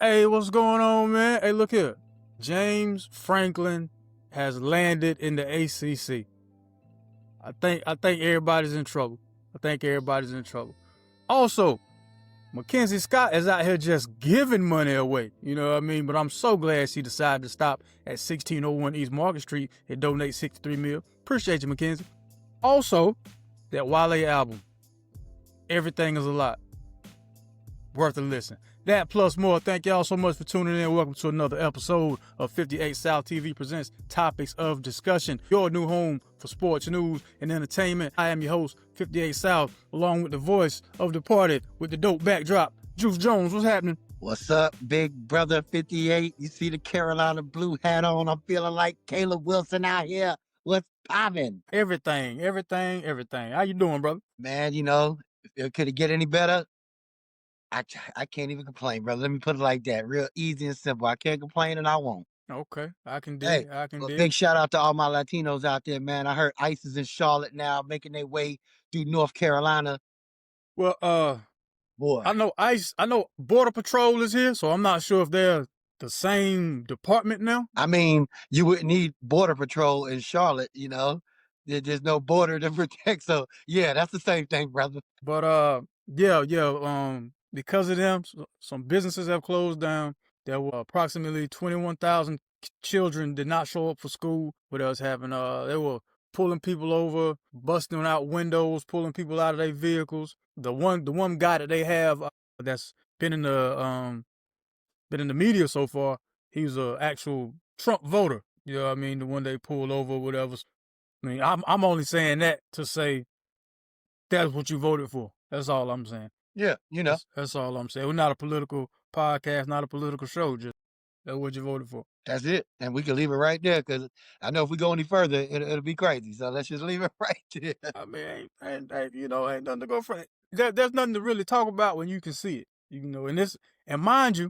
Hey, what's going on, man? Hey, look here. James Franklin has landed in the ACC. I think everybody's in trouble. Also, Mackenzie Scott is out here just giving money away. You know what I mean? But I'm so glad she decided to stop at 1601 East Market Street and donate $63 million. Appreciate you, Mackenzie. Also, that Wale album, Everything Is a Lot. Worth a listen. That plus more. Thank y'all so much for tuning in. Welcome to another episode of 58 South TV presents Topics of Discussion, your new home for sports, news, and entertainment. I am your host, 58 South, along with the voice of the party with the dope backdrop, Juice Jones. What's happening? What's up, big brother 58? You see the Carolina blue hat on? I'm feeling like Caleb Wilson out here. What's poppin'? Everything. How you doing, brother? Man, could it get any better? I can't even complain, brother. Let me put it like that. Real easy and simple. I can't complain and I won't. Okay, I can dig. Big shout out to all my Latinos out there, man. I heard ICE is in Charlotte now, making their way through North Carolina. Well, boy, I know Border Patrol is here, so I'm not sure if they're the same department now. I mean, you wouldn't need Border Patrol in Charlotte, There's no border to protect. So yeah, that's the same thing, brother. But because of them, some businesses have closed down. There were approximately 21,000 children did not show up for school. What else happened? They were pulling people over, busting out windows, pulling people out of their vehicles. The one guy that they have that's been in the media so far, he was an actual Trump voter. You know what I mean? The one they pulled over, whatever. I mean, I'm only saying that to say that's what you voted for. That's all I'm saying. Yeah, That's all I'm saying. We're not a political podcast, not a political show. Just that's what you voted for. That's it. And we can leave it right there because I know if we go any further, it'll be crazy. So let's just leave it right there. I mean, ain't nothing to go for. There's nothing to really talk about when you can see it. And mind you,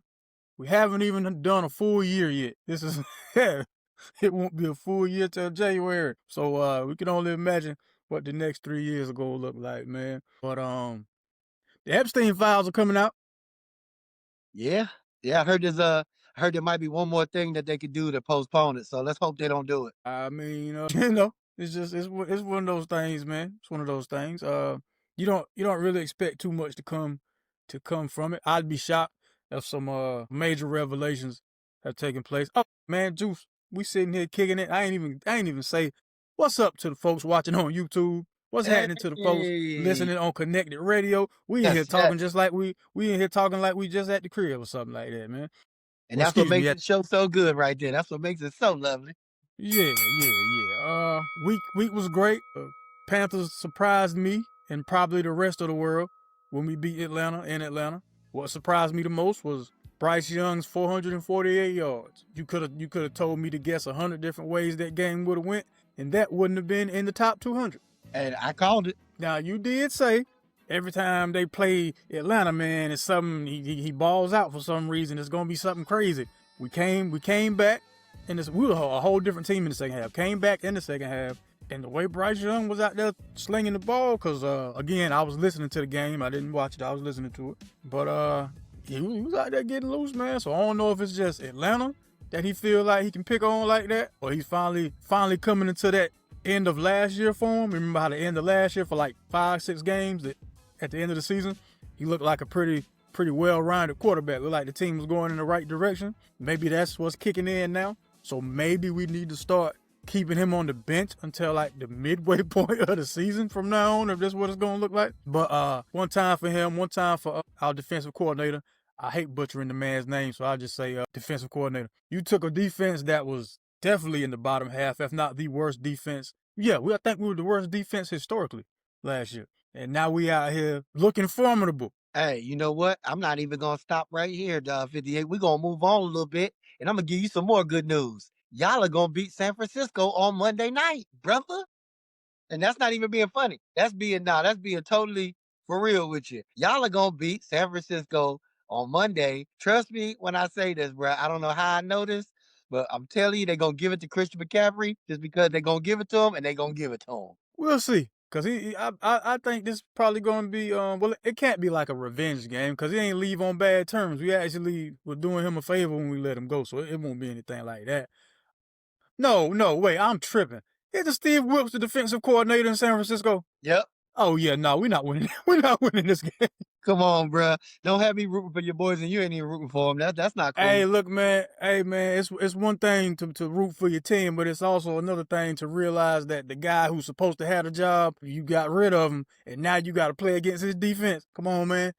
we haven't even done a full year yet. This is it won't be a full year till January. So we can only imagine what the next 3 years are gonna look like, man. But the Epstein files are coming out. Yeah. I heard there might be one more thing that they could do to postpone it. So let's hope they don't do it. I mean, it's one of those things, man. It's one of those things. You don't really expect too much to come from it. I'd be shocked if some major revelations have taken place. Oh man, Juice, we sitting here kicking it. I ain't even say what's up to the folks watching on YouTube. What's happening to the folks listening on Connected Radio? We in here talking just like we in here talking like we just at the crib or something like that, man. And that's what makes the show so good right there. That's what makes it so lovely. Yeah. Week was great. Panthers surprised me and probably the rest of the world when we beat Atlanta in Atlanta. What surprised me the most was Bryce Young's 448 yards. You could have told me to guess 100 different ways that game would have went, and that wouldn't have been in the top 200. And I called it. Now, you did say every time they play Atlanta, man, it's something, he balls out for some reason. It's going to be something crazy. We came back, and we were a whole different team in the second half. Came back in the second half, and the way Bryce Young was out there slinging the ball, because, again, I was listening to the game. I didn't watch it. I was listening to it. But he was out there getting loose, man. So I don't know if it's just Atlanta that he feel like he can pick on like that, or he's finally coming into that end of last year for him. Remember how the end of last year for like 5-6 games that at the end of the season, he looked like a pretty well-rounded quarterback. Looked like the team was going in the right direction. Maybe that's what's kicking in now. So maybe we need to start keeping him on the bench until like the midway point of the season from now on, if that's what it's going to look like. But one time for him, one time for our defensive coordinator. I hate butchering the man's name, so I'll just say defensive coordinator. You took a defense that was definitely in the bottom half, if not the worst defense. Yeah, I think we were the worst defense historically last year. And now we out here looking formidable. Hey, you know what? I'm not even going to stop right here, 58. We're going to move on a little bit, and I'm going to give you some more good news. Y'all are going to beat San Francisco on Monday night, brother. And that's not even being funny. That's being totally for real with you. Y'all are going to beat San Francisco on Monday. Trust me when I say this, bro. I don't know how I know this, but I'm telling you, they're going to give it to Christian McCaffrey just because they're going to give it to him, and they're going to give it to him. We'll see. Cause I think this is probably gonna be well, it can't be like a revenge game because he ain't leave on bad terms. We actually were doing him a favor when we let him go, so it won't be anything like that. No, wait, I'm tripping. Isn't Steve Wilkes the defensive coordinator in San Francisco? Yep. Oh yeah, no, we're not winning. We're not winning this game. Come on, bruh. Don't have me rooting for your boys and you ain't even rooting for them. That's not cool. Hey, look, man. Hey, man. It's one thing to root for your team, but it's also another thing to realize that the guy who's supposed to have the job, you got rid of him, and now you got to play against his defense. Come on, man.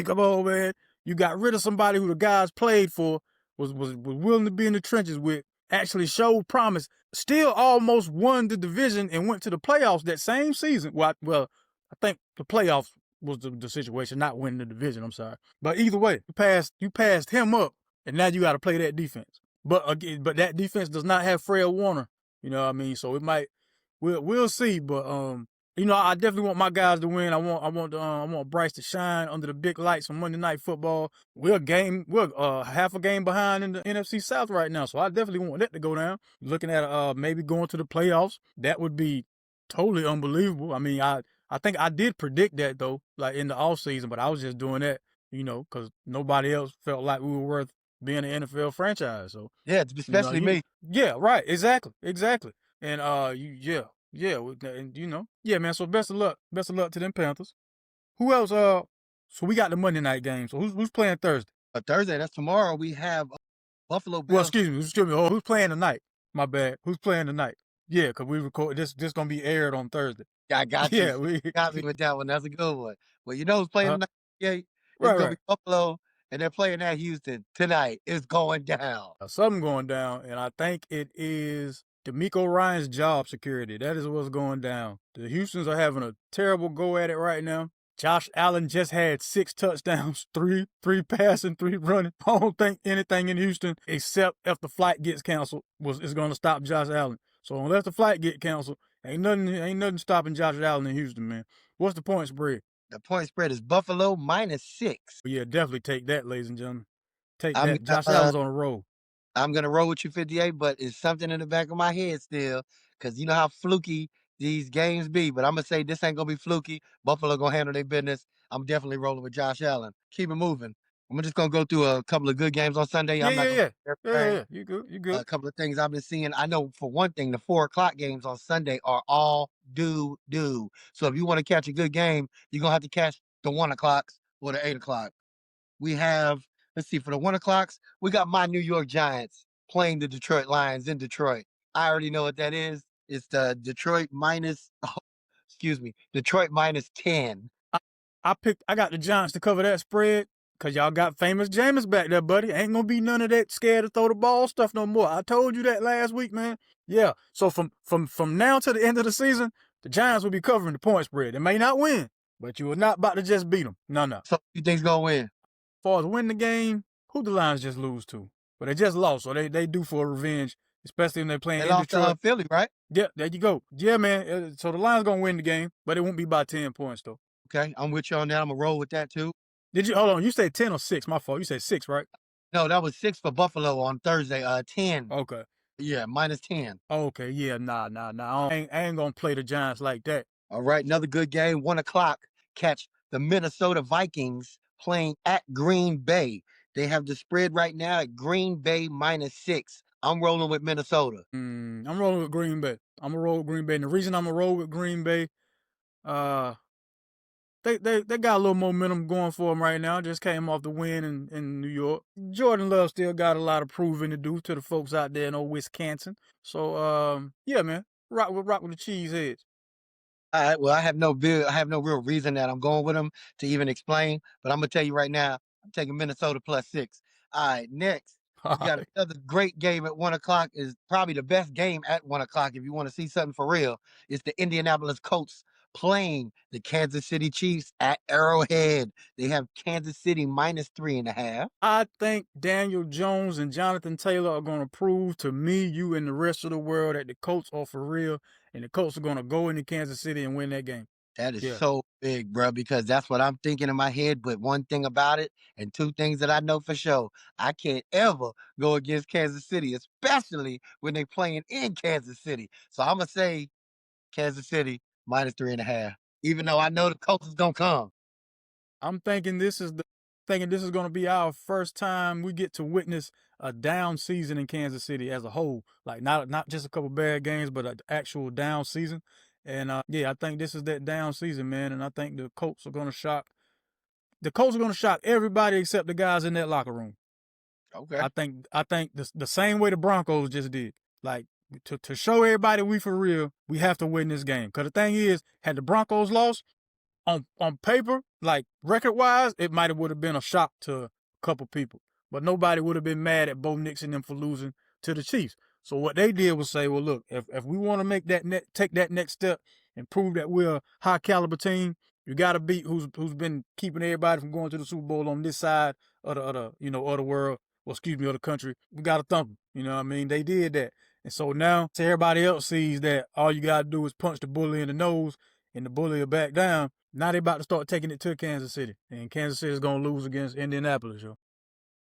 Come on, man. You got rid of somebody who the guys played for, was willing to be in the trenches with, actually showed promise, still almost won the division and went to the playoffs that same season. Well, I think the playoffs was the situation, not winning the division. I'm sorry, but either way, you passed him up, and now you got to play that defense. But again, but that defense does not have Fred Warner. You know what I mean? So it might, we'll see. But I definitely want my guys to win. I want Bryce to shine under the big lights on Monday Night Football. We're half a game behind in the NFC South right now, so I definitely want that to go down. Looking at maybe going to the playoffs, that would be totally unbelievable. I mean, I think I did predict that though, like in the offseason, but I was just doing that, because nobody else felt like we were worth being an NFL franchise. So yeah, especially me. Yeah, right, exactly. And yeah, man. So best of luck to them Panthers. Who else? So we got the Monday night game. So who's playing Thursday? Thursday, that's tomorrow. We have Buffalo Bills. Well, excuse me. Oh, who's playing tonight? My bad. Who's playing tonight? Yeah, because we record this. This gonna be aired on Thursday. I got you. Yeah, we got me with that one. That's a good one. Well, who's playing tonight? Yeah, it's right, gonna be Buffalo, and they're playing at Houston tonight. It's going down. Something going down, and I think it is D'Amico Ryan's job security. That is what's going down. The Houstons are having a terrible go at it right now. Josh Allen just had 6 touchdowns, three passing, 3 running. I don't think anything in Houston, except if the flight gets canceled, is going to stop Josh Allen. So unless the flight get canceled, ain't nothing stopping Josh Allen in Houston, man. What's the point spread? The point spread is Buffalo -6. Yeah, definitely take that, ladies and gentlemen. Take that. Josh Allen's on a roll. I'm going to roll with you 58, but it's something in the back of my head still, because you know how fluky these games be. But I'm going to say this ain't going to be fluky. Buffalo going to handle their business. I'm definitely rolling with Josh Allen. Keep it moving. I'm just going to go through a couple of good games on Sunday. Yeah. You good. A couple of things I've been seeing. I know for one thing, the 4 o'clock games on Sunday are all do. So if you want to catch a good game, you're going to have to catch the 1 o'clocks or the 8 o'clock. We have, let's see, for the 1 o'clocks, we got my New York Giants playing the Detroit Lions in Detroit. I already know what that is. It's the Detroit -10. I got the Giants to cover that spread because y'all got famous Jameis back there, buddy. Ain't gonna be none of that scared to throw the ball stuff no more. I told you that last week, man. Yeah. So from now to the end of the season, the Giants will be covering the point spread. They may not win, but you are not about to just beat them. No. So you think's gonna win? As far as win the game, who the Lions just lose to? But they just lost, so they due for a revenge, especially when they're playing in lost Detroit. To Philly, right? Yeah, there you go. Yeah, man. So the Lions gonna win the game, but it won't be by 10 points though. Okay, I'm with you on that. I'm gonna roll with that too. Did you hold on? You said 10 or 6? My fault. You said 6, right? No, that was 6 for Buffalo on Thursday. 10. Okay. Yeah, -10. Okay. Yeah. Nah. I ain't gonna play the Giants like that. All right, another good game. 1 o'clock. Catch the Minnesota Vikings playing at Green Bay. They have the spread right now at Green Bay -6. I'm rolling with Minnesota. I'm rolling with Green Bay. I'm gonna roll with Green Bay. And the reason I'm gonna roll with Green Bay, they got a little momentum going for them right now. Just came off the win in New York. Jordan Love still got a lot of proving to do to the folks out there in old Wisconsin. So yeah, man, rock with the Cheeseheads. All right. Well, I have no real reason that I'm going with them to even explain, but I'm gonna tell you right now, I'm taking Minnesota +6. All right, next. We got another great game at 1 o'clock. Is probably the best game at 1 o'clock if you want to see something for real. It's the Indianapolis Colts playing the Kansas City Chiefs at Arrowhead. They have Kansas City -3.5. I think Daniel Jones and Jonathan Taylor are going to prove to me, you, and the rest of the world that the Colts are for real, and the Colts are going to go into Kansas City and win that game. That is so big, bro, because that's what I'm thinking in my head. But one thing about it, and 2 things that I know for sure, I can't ever go against Kansas City, especially when they're playing in Kansas City. So I'm going to say Kansas City minus 3.5. Even though I know the Colts is gonna come. I'm thinking this is going to be our first time we get to witness a down season in Kansas City as a whole. Like not just a couple bad games, but an actual down season. And yeah, I think this is that down season, man. And I think the Colts are going to shock. The Colts are going to shock everybody except the guys in that locker room. Okay. I think the same way the Broncos just did. Like to show everybody we for real, we have to win this game. Because the thing is, had the Broncos lost, on paper, like record wise, it might have would have been a shock to a couple people, but nobody would have been mad at Bo Nix and them for losing to the Chiefs. So what they did was say, well, look, if we want to make that take that next step and prove that we're a high caliber team, you got to beat who's been keeping everybody from going to the Super Bowl on this side of the world, or excuse me, of the country. We got to thump them. You know what I mean? They did that. And so now, so everybody else sees that all you got to do is punch the bully in the nose and the bully will back down. Now they about to start taking it to Kansas City. And Kansas City is going to lose against Indianapolis, yo.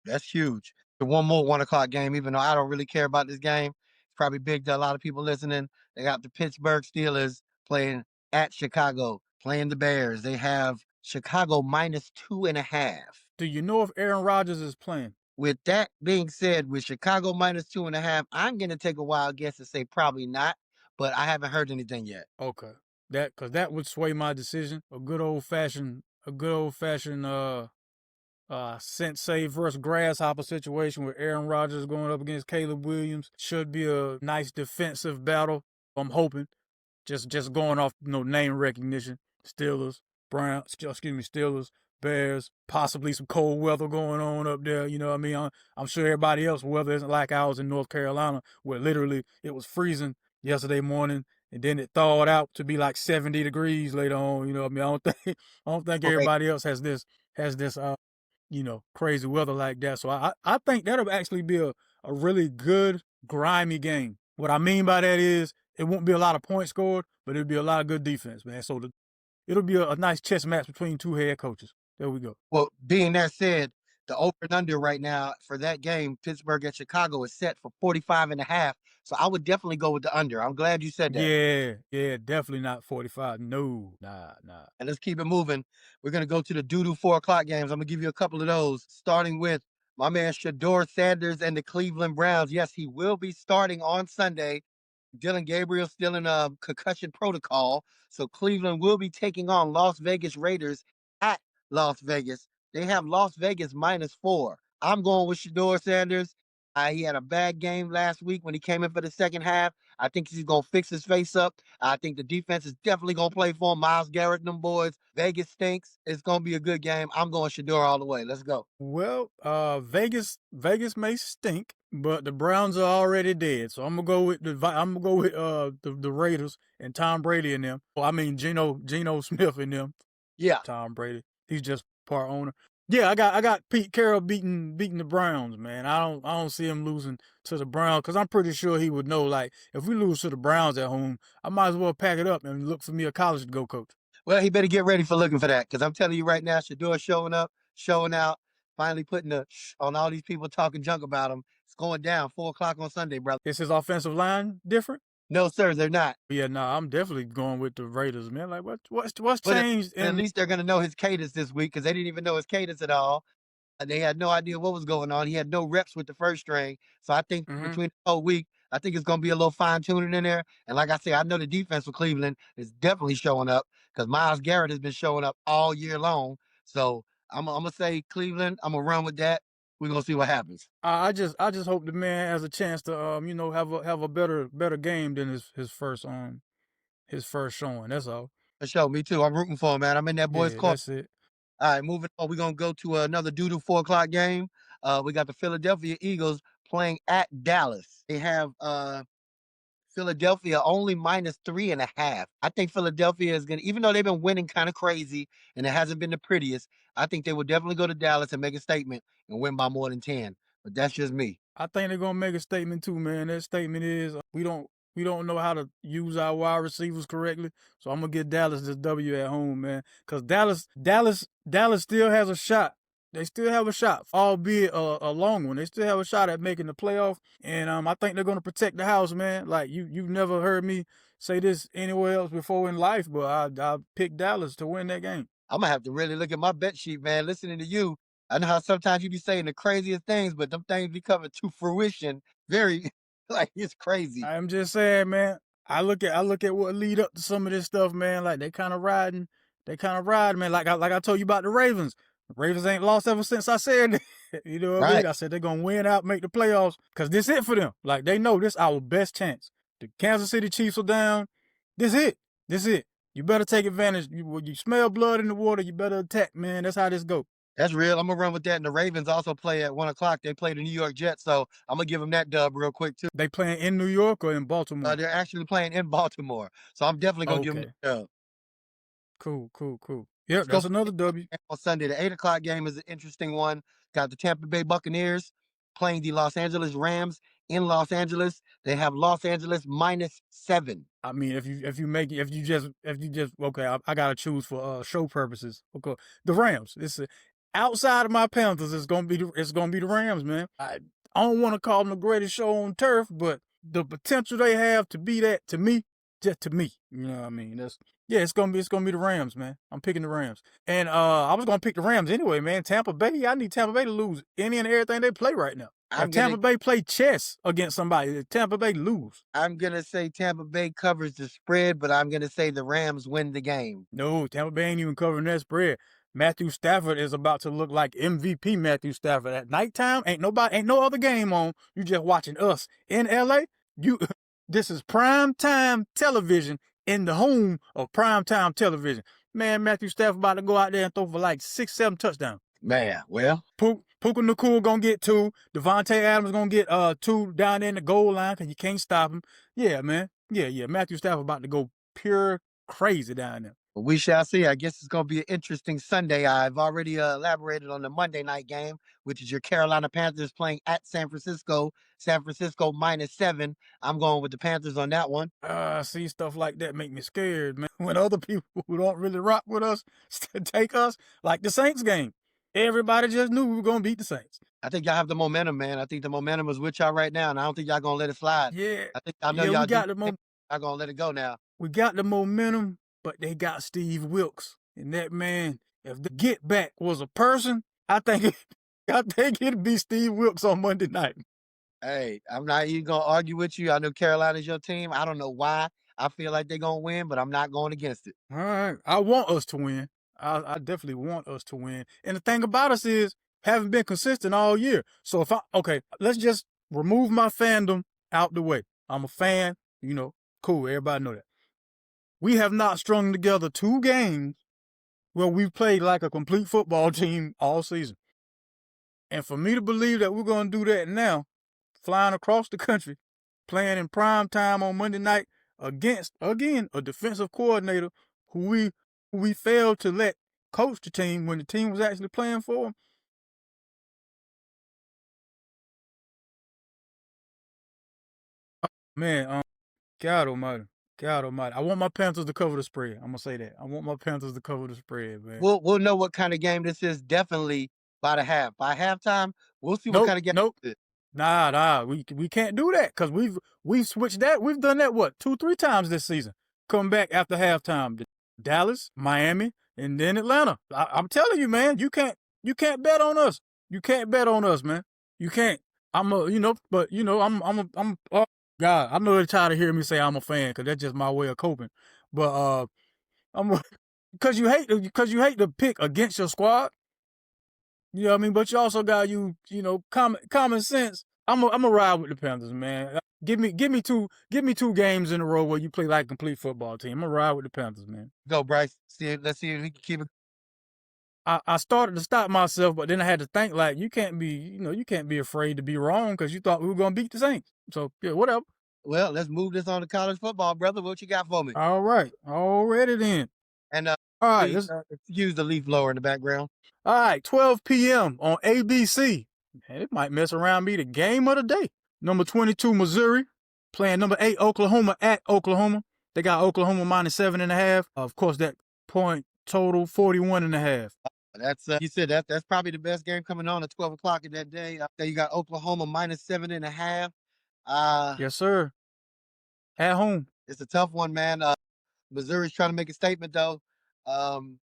That's huge. The one more 1 o'clock game, even though I don't really care about this game, it's probably big to a lot of people listening. They got the Pittsburgh Steelers playing at Chicago, playing the Bears. They have Chicago minus 2.5. Do you know if Aaron Rodgers is playing? With that being said, with Chicago minus 2.5, I'm going to take a wild guess and say probably not, but I haven't heard anything yet. Okay. Because that would sway my decision. A good old fashioned Sensei versus Grasshopper situation where Aaron Rodgers going up against Caleb Williams should be a nice defensive battle. I'm hoping. Just going off name recognition. Steelers, Bears, possibly some cold weather going on up there. You know what I mean? I'm sure everybody else weather isn't like ours in North Carolina, where literally it was freezing yesterday morning and then it thawed out to be like 70 degrees later on. You know what I mean? I don't think everybody else has this crazy weather like that. So I think that'll actually be a really good, grimy game. What I mean by that is it won't be a lot of points scored, but it'll be a lot of good defense, man. So it'll be a nice chess match between two head coaches. There we go. Well, being that said, the over and under right now for that game, Pittsburgh and Chicago, is set for 45.5. So I would definitely go with the under. I'm glad you said that. Yeah, definitely not 45. No, nah. And let's keep it moving. We're going to go to the doo-doo 4 o'clock games. I'm going to give you a couple of those, starting with my man Shedeur Sanders and the Cleveland Browns. Yes, he will be starting on Sunday. Dylan Gabriel still in a concussion protocol. So Cleveland will be taking on Las Vegas Raiders at Las Vegas. They have Las Vegas minus 4. I'm going with Shedeur Sanders. He had a bad game last week when he came in for the second half. I think he's going to fix his face up. I think the defense is definitely going to play for him. Myles Garrett and them boys. Vegas stinks. It's going to be a good game. I'm going Shedeur all the way. Let's go. Well, Vegas may stink, but the Browns are already dead. So I'm gonna go with the Raiders and Tom Brady and them. Well, I mean Geno Smith and them. Yeah. Tom Brady. He's just part owner. Yeah, I got Pete Carroll beating the Browns, man. I don't see him losing to the Browns because I'm pretty sure he would know, like, if we lose to the Browns at home, I might as well pack it up and look for me a college to go coach. Well, he better get ready for looking for that because I'm telling you right now, Shedeur showing up, showing out, finally putting the on all these people talking junk about him. It's going down 4 o'clock on Sunday, brother. Is his offensive line different? No, sir, they're not. Yeah, I'm definitely going with the Raiders, man. Like, what's changed? At least they're going to know his cadence this week because they didn't even know his cadence at all. They had no idea what was going on. He had no reps with the first string. So I think between the whole week, I think it's going to be a little fine-tuning in there. And like I say, I know the defense for Cleveland is definitely showing up because Myles Garrett has been showing up all year long. So I'm going to say Cleveland. I'm going to run with that. We're going to see what happens. I just hope the man has a chance to have a better game than his first showing. That's all. For sure. Me too. I'm rooting for him, man. I'm in that boy's corner. That's it. All right, moving on. We're going to go to another doo-doo 4 o'clock game. We got the Philadelphia Eagles playing at Dallas. They have Philadelphia only minus 3.5. I think Philadelphia is going to, even though they've been winning kind of crazy and it hasn't been the prettiest, I think they will definitely go to Dallas and make a statement and win by more than 10. But that's just me. I think they're going to make a statement too, man. That statement is we don't know how to use our wide receivers correctly. So I'm going to get Dallas this W at home, man. Because Dallas still has a shot They still have a shot, albeit a long one. They still have a shot at making the playoff, and I think they're gonna protect the house, man. Like you've never heard me say this anywhere else before in life, but I picked Dallas to win that game. I'm gonna have to really look at my bet sheet, man. Listening to you, I know how sometimes you be saying the craziest things, but them things be coming to fruition. Very, like it's crazy. I'm just saying, man. I look at what lead up to some of this stuff, man. Like they kind of riding, man. Like I told you about the Ravens. The Ravens ain't lost ever since I said that. You know what I Right. mean? I said they're gonna win out, make the playoffs, cause this it for them. Like they know this our best chance. The Kansas City Chiefs are down. This it. This it. You better take advantage. When you smell blood in the water, you better attack, man. That's how this go. That's real. I'm gonna run with that. And the Ravens also play at 1 o'clock. They play the New York Jets, so I'm gonna give them that dub real quick too. They playing in New York or in Baltimore? They're actually playing in Baltimore, so I'm definitely gonna give them Okay. that dub. Cool. Yep, Let's go that's for another W. on Sunday. The 8 o'clock game is an interesting one. Got the Tampa Bay Buccaneers playing the Los Angeles Rams in Los Angeles. They have Los Angeles -7. I mean, if you just okay, I gotta choose for show purposes. Okay, the Rams. It's outside of my Panthers. It's gonna be the Rams, man. I don't want to call them the greatest show on turf, but the potential they have to be that to me, just to me. You know what I mean? It's gonna be the Rams, man. I'm picking the Rams, and I was gonna pick the Rams anyway, man. Tampa Bay. I need Tampa Bay to lose any and everything they play right now. If Tampa Bay play chess against somebody, if Tampa Bay lose. I'm gonna say Tampa Bay covers the spread, but I'm gonna say the Rams win the game. No, Tampa Bay ain't even covering that spread. Matthew Stafford is about to look like MVP Matthew Stafford. At nighttime, ain't no other game on. You just watching us in LA. This is prime time television in the home of prime time television. Man, Matthew Stafford about to go out there and throw for like 6-7 touchdowns. Man, well, Puka Nacua gonna get 2. Devontae Adams gonna get 2 down there in the goal line because you can't stop him. Yeah, man. Yeah. Matthew Stafford about to go pure crazy down there. we shall see. I guess it's going to be an interesting Sunday. I've already elaborated on the Monday night game, which is your Carolina Panthers playing at San Francisco. San Francisco -7. I'm going with the Panthers on that one. See, stuff like that make me scared, man. When other people who don't really rock with us take us, like the Saints game. Everybody just knew we were going to beat the Saints. I think y'all have the momentum, man. I think the momentum is with y'all right now, and I don't think y'all going to let it slide. Yeah. I think I know yeah, y'all we got the momentum. Y'all going to let it go now. We got the momentum, but they got Steve Wilkes. And that man, if the get back was a person, I think it'd be Steve Wilkes on Monday night. Hey, I'm not even going to argue with you. I know Carolina's your team. I don't know why I feel like they're going to win, but I'm not going against it. All right. I want us to win. I definitely want us to win. And the thing about us is, haven't been consistent all year. So let's just remove my fandom out the way. I'm a fan, cool. Everybody know that. We have not strung together 2 games where we've played like a complete football team all season. And for me to believe that we're going to do that now, flying across the country, playing in prime time on Monday night against, again, a defensive coordinator who we failed to let coach the team when the team was actually playing for him. Man, God almighty. I want my Panthers to cover the spread. I'm going to say that. I want my Panthers to cover the spread, man. We'll know what kind of game this is definitely by the half. By halftime, we'll see what kind of game this is. Nah. We can't do that because we've switched that. We've done that, 2-3 times this season. Come back after halftime. Dallas, Miami, and then Atlanta. I'm telling you, man, you can't bet on us. You can't bet on us, man. You can't. I'm God, I know they're tired of hearing me say I'm a fan because that's just my way of coping. But because you hate to pick against your squad. You know what I mean? But you also got common sense. I'm a ride with the Panthers, man. Give me 2 games in a row where you play like a complete football team. I'm gonna ride with the Panthers, man. Go, Bryce. Let's see if we can keep it. I started to stop myself, but then I had to think like you can't be afraid to be wrong because you thought we were gonna beat the Saints. So yeah, whatever. Well, let's move this on to college football, brother. What you got for me? All right, already then. And all right, use the leaf blower in the background. All right, 12 p.m. on ABC. Man, it might mess around be the game of the day. Number 22 Missouri playing number 8 Oklahoma at Oklahoma. They got Oklahoma -7.5. Of course, that point total 41.5. That's you said that's probably the best game coming on at 12 o'clock in that day. Then you got Oklahoma -7.5. Yes, sir. At home. It's a tough one, man. Missouri's trying to make a statement though.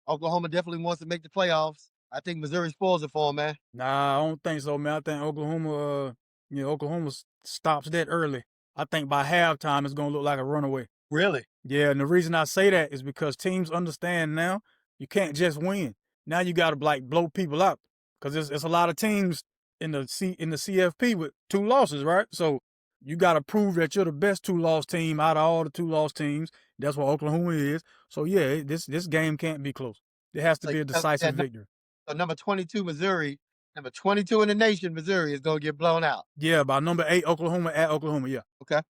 Oklahoma definitely wants to make the playoffs. I think Missouri spoils it for them, man. Nah, I don't think so, man. I think Oklahoma stops that early. I think by halftime it's gonna look like a runaway. Really? Yeah, and the reason I say that is because teams understand now you can't just win. Now you got to like blow people out because it's a lot of teams in the CFP with 2 losses, right? So you got to prove that you're the best 2-loss team out of all the 2-loss teams. That's what Oklahoma is. So yeah, this game can't be close. It has to be a decisive victory. So number 22 Missouri, number 22 in the nation, Missouri is gonna get blown out. Yeah, by number 8 Oklahoma at Oklahoma. Yeah. Okay.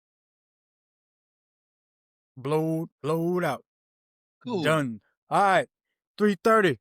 Blowed out. Cool. Done. All right. 3:30.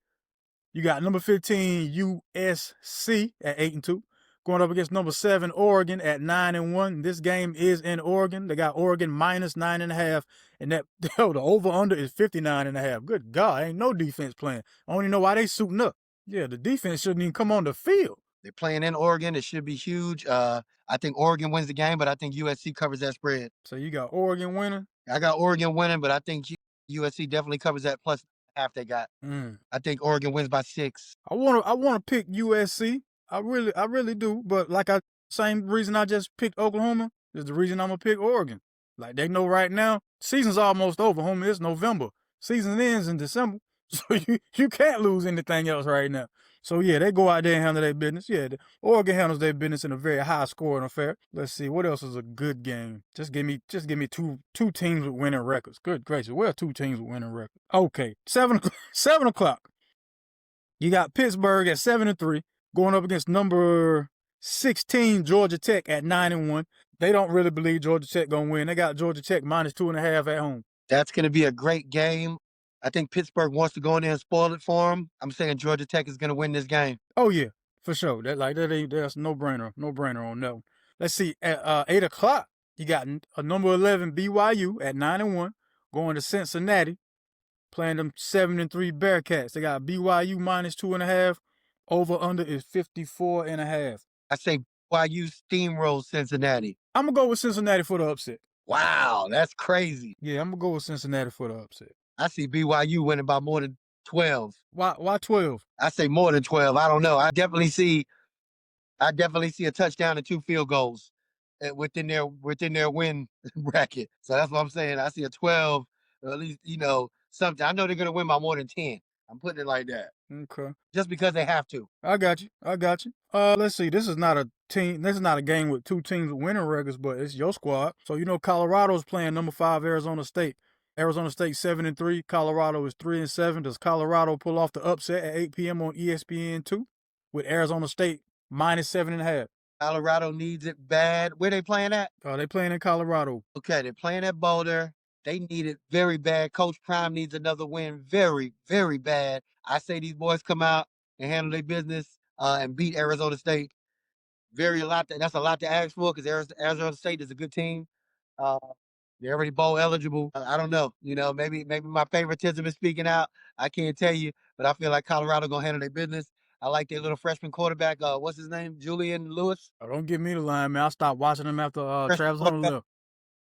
You got number 15 USC at 8-2, going up against number 7 Oregon at 9-1. This game is in Oregon. They got Oregon -9.5, and that the over under is 59.5. Good God, ain't no defense playing. I don't even know why they suiting up. Yeah, the defense shouldn't even come on the field. They're playing in Oregon. It should be huge. I think Oregon wins the game, but I think USC covers that spread. So you got Oregon winning? I got Oregon winning, but I think USC definitely covers that plus half they got. I think Oregon wins by 6. I wanna pick USC. I really do. But like same reason I just picked Oklahoma is the reason I'm gonna pick Oregon. Like they know right now, season's almost over, homie. It's November. Season ends in December. So you can't lose anything else right now. So yeah, they go out there and handle their business. Yeah, Oregon handles their business in a very high scoring affair. Let's see, what else is a good game? Just give me two teams with winning records. Good gracious, where are 2 teams with winning records? Okay, 7 o'clock. You got Pittsburgh at 7-3, going up against number 16 Georgia Tech at 9-1. They don't really believe Georgia Tech gonna win. They got Georgia Tech -2.5 at home. That's gonna be a great game. I think Pittsburgh wants to go in there and spoil it for them. I'm saying Georgia Tech is going to win this game. Oh yeah, for sure. That's no brainer on that one. Let's see, at 8 o'clock, you got a number 11 BYU at 9-1 going to Cincinnati, playing them 7-3 Bearcats. They got BYU -2.5. Over under is 54.5. I say BYU steamroll Cincinnati. I'm gonna go with Cincinnati for the upset. Wow, that's crazy. Yeah, I'm gonna go with Cincinnati for the upset. I see BYU winning by more than 12. Why 12? I say more than 12. I don't know. I definitely see a touchdown and 2 field goals within their win bracket. So that's what I'm saying. I see a 12, or at least something. I know they're gonna win by more than 10. I'm putting it like that. Okay. Just because they have to. I got you. Let's see. This is not a game with 2 teams with winning records, but it's your squad. So Colorado's playing number 5 Arizona State. Arizona State 7-3. Colorado is 3-7. Does Colorado pull off the upset at 8 p.m. on ESPN2 with Arizona State -7.5? Colorado needs it bad. Where they playing at? They playing in Colorado. Okay, they're playing at Boulder. They need it very bad. Coach Prime needs another win very, very bad. I say these boys come out and handle their business and beat Arizona State. That's a lot to ask for because Arizona State is a good team. They're already bowl eligible. I don't know. Maybe my favoritism is speaking out. I can't tell you, but I feel like Colorado gonna handle their business. I like their little freshman quarterback. What's his name? Julian Lewis. Oh, don't give me the line, man. I stopped watching him after Travis Hunter left.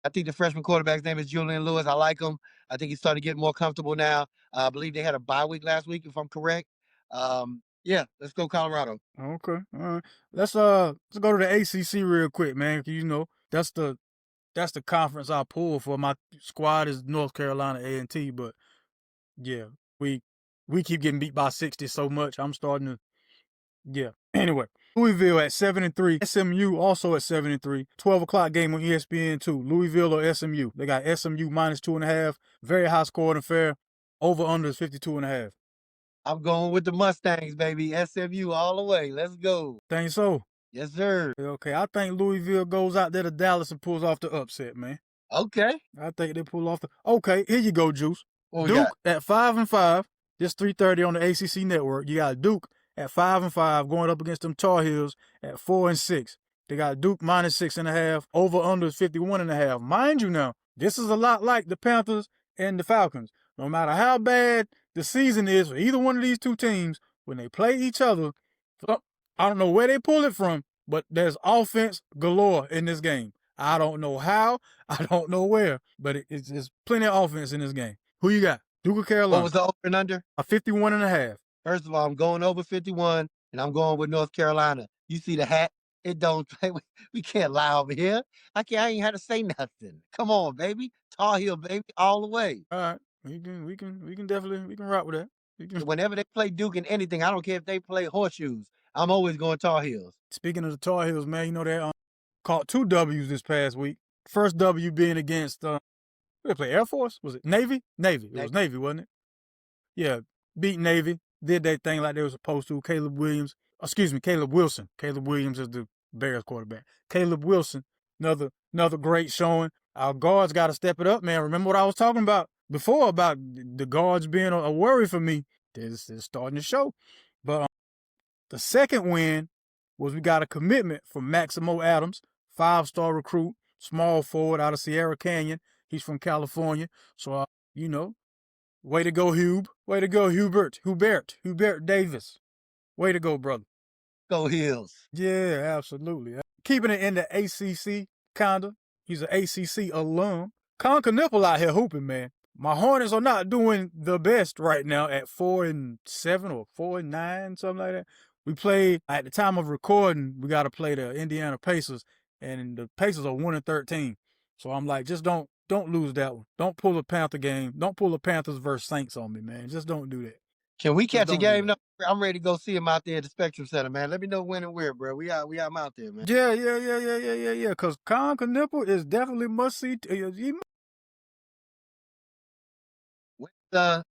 I think the freshman quarterback's name is Julian Lewis. I like him. I think he's starting to get more comfortable now. I believe they had a bye week last week, if I'm correct. Yeah, let's go Colorado. Okay, all right. Let's go to the ACC real quick, man. That's the conference I pull for. My squad is North Carolina A&T, but yeah, we keep getting beat by 60 so much. I'm starting to, yeah. Anyway, Louisville at 7-3. SMU also at 7-3. 12 o'clock game on ESPN2. Louisville or SMU. They got SMU -2.5. Very high scoring affair. Over under is 52.5. I'm going with the Mustangs, baby. SMU all the way. Let's go. Think so? Yes, sir. Okay, I think Louisville goes out there to Dallas and pulls off the upset, man. Okay. I think they pull off the. Okay, here you go, Juice. What Duke at 5-5. This 3:30 on the ACC network. You got Duke at 5-5 going up against them Tar Heels at 4-6. They got Duke -6.5. Over under is 51.5. Mind you, now this is a lot like the Panthers and the Falcons. No matter how bad the season is for either one of these 2 teams, when they play each other, I don't know where they pull it from, but there's offense galore in this game. I don't know how, I don't know where, but it's plenty of offense in this game. Who you got? Duke of Carolina. What was the over and under? A 51.5. First of all, I'm going over 51, and I'm going with North Carolina. You see the hat? It don't play. We can't lie over here. I ain't had to say nothing. Come on, baby. Tar Heel, baby, all the way. All right, we can definitely rock with that. Whenever they play Duke in anything, I don't care if they play horseshoes. I'm always going Tar Heels. Speaking of the Tar Heels, man, you know they caught 2 W's this past week. First W being against they play Air Force. Was it Navy? Navy. It was Navy, wasn't it? Yeah, beat Navy. Did that thing like they were supposed to. Caleb Williams. Caleb Wilson. Caleb Williams is the Bears quarterback. Caleb Wilson, another great showing. Our guards got to step it up, man. Remember what I was talking about before about the guards being a worry for me? This is starting to show. But the second win was we got a commitment from Maximo Adams, 5-star recruit, small forward out of Sierra Canyon. He's from California. So, way to go, Hube. Way to go, Hubert Davis. Way to go, brother. Go Heels. Yeah, absolutely. Keeping it in the ACC, kinda. He's an ACC alum. Con Knipple out here hooping, man. My Hornets are not doing the best right now at 4-7 or 4-9, something like that. We play, at the time of recording, we got to play the Indiana Pacers, and the Pacers are 1-13. So I'm like, just don't lose that one. Don't pull a Panther game. Don't pull a Panthers versus Saints on me, man. Just don't do that. Can we catch a game? No, I'm ready to go see him out there at the Spectrum Center, man. Let me know when and where, bro. We out out there, man. Yeah. Because Con Knipple is definitely must see. About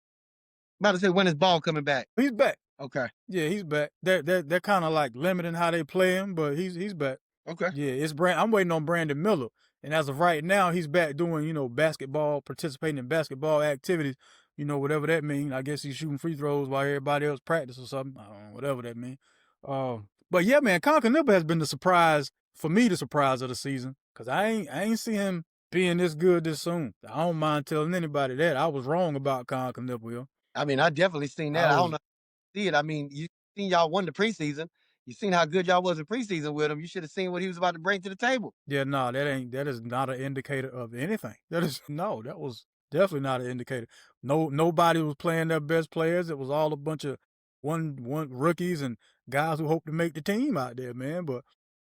to say, when is Ball coming back? He's back. Okay. Yeah, he's back. They're kind of like limiting how they play him, but he's back. Okay. Yeah, I'm waiting on Brandon Miller, and as of right now, he's back doing basketball, participating in basketball activities. Whatever that means. I guess he's shooting free throws while everybody else practice or something. I don't know, whatever that means. But yeah, man, Con Knipple has been the surprise for me, the surprise of the season, because I ain't see him being this good this soon. I don't mind telling anybody that I was wrong about Con Knipple, yo. I mean, I definitely seen that. I don't know how to see it. I mean, you seen y'all won the preseason. You seen how good y'all was in preseason with him. You should have seen what he was about to bring to the table. Yeah, no, that is not an indicator of anything. That was definitely not an indicator. Nobody was playing their best players. It was all a bunch of one rookies and guys who hope to make the team out there, man. But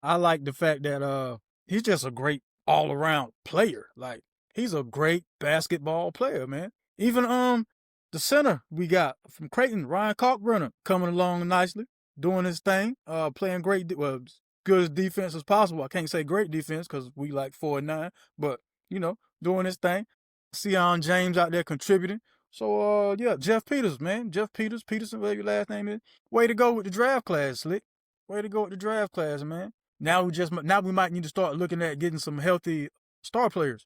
I like the fact that he's just a great all around player. Like, he's a great basketball player, man. Even the center we got from Creighton, Ryan Kalkbrenner, coming along nicely, doing his thing, playing great, good as defense as possible. I can't say great defense because we like 4-9, but doing his thing. Sion James out there contributing. So yeah, Jeff Peters, man. Peterson, whatever your last name is. Way to go with the draft class, Slick. Way to go with the draft class, man. Now we might need to start looking at getting some healthy star players.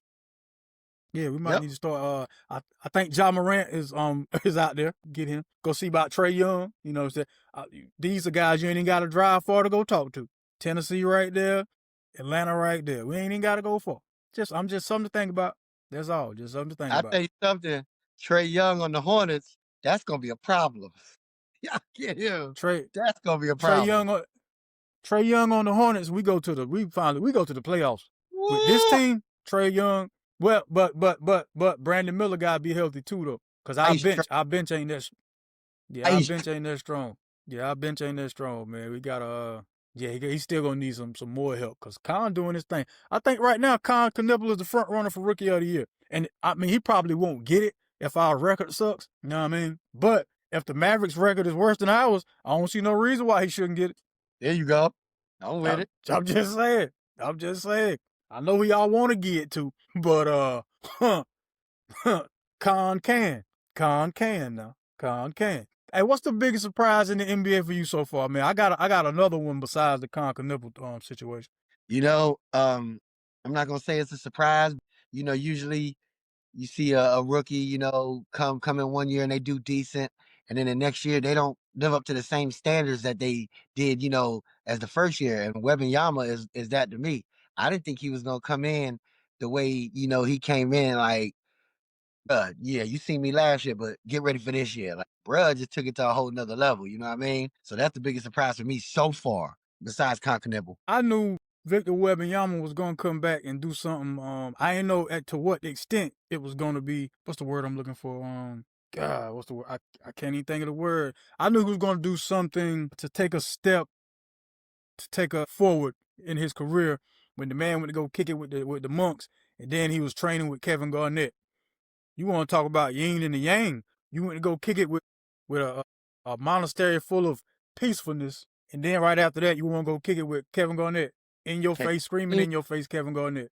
Yeah, we might need to start. I think Ja Morant is out there. Get him. Go see about Trae Young. These are guys you ain't even got to drive far to go talk to. Tennessee right there, Atlanta right there. We ain't even got to go far. I'm just something to think about. That's all. Just something to think about. I tell you something. Trae Young on the Hornets. That's gonna be a problem. Y'all get him. That's gonna be a problem. Trae Young on the Hornets. We go to the playoffs. What? With this team, Trae Young. Well, but Brandon Miller gotta be healthy too though, because our bench ain't that. Yeah, our bench ain't that strong. Yeah, our bench ain't that strong, man. We gotta. Yeah, he's still gonna need some more help because Con doing his thing. I think right now Con Knipple is the front runner for Rookie of the Year, and I mean he probably won't get it if our record sucks. You know what I mean? But if the Mavericks' record is worse than ours, I don't see no reason why he shouldn't get it. There you go. I'm with it. I'm just saying. I know we all want to get to, but Con can now. Con can. Hey, what's the biggest surprise in the NBA for you so far, man? I got another one besides the Con Knipple situation. I'm not gonna say it's a surprise. Usually you see a rookie, come in one year and they do decent, and then the next year they don't live up to the same standards that they did, as the first year. And Wembanyama is that to me. I didn't think he was gonna come in the way he came in, like Yeah, you seen me last year, but get ready for this year. Like, bruh just took it to a whole nother level. You know what I mean? So that's the biggest surprise for me so far, besides Continental. I knew Victor Wembanyama was gonna come back and do something. I didn't know to what extent it was gonna be. What's the word I'm looking for? God, what's the word? I can't even think of the word. I knew he was gonna do something to take a step, to take a forward in his career when the man went to go kick it with the monks, and then he was training with Kevin Garnett. You want to talk about yin and the yang? You went to go kick it with a monastery full of peacefulness, and then right after that, you want to go kick it with Kevin Garnett in your face, screaming in your face, Kevin Garnett.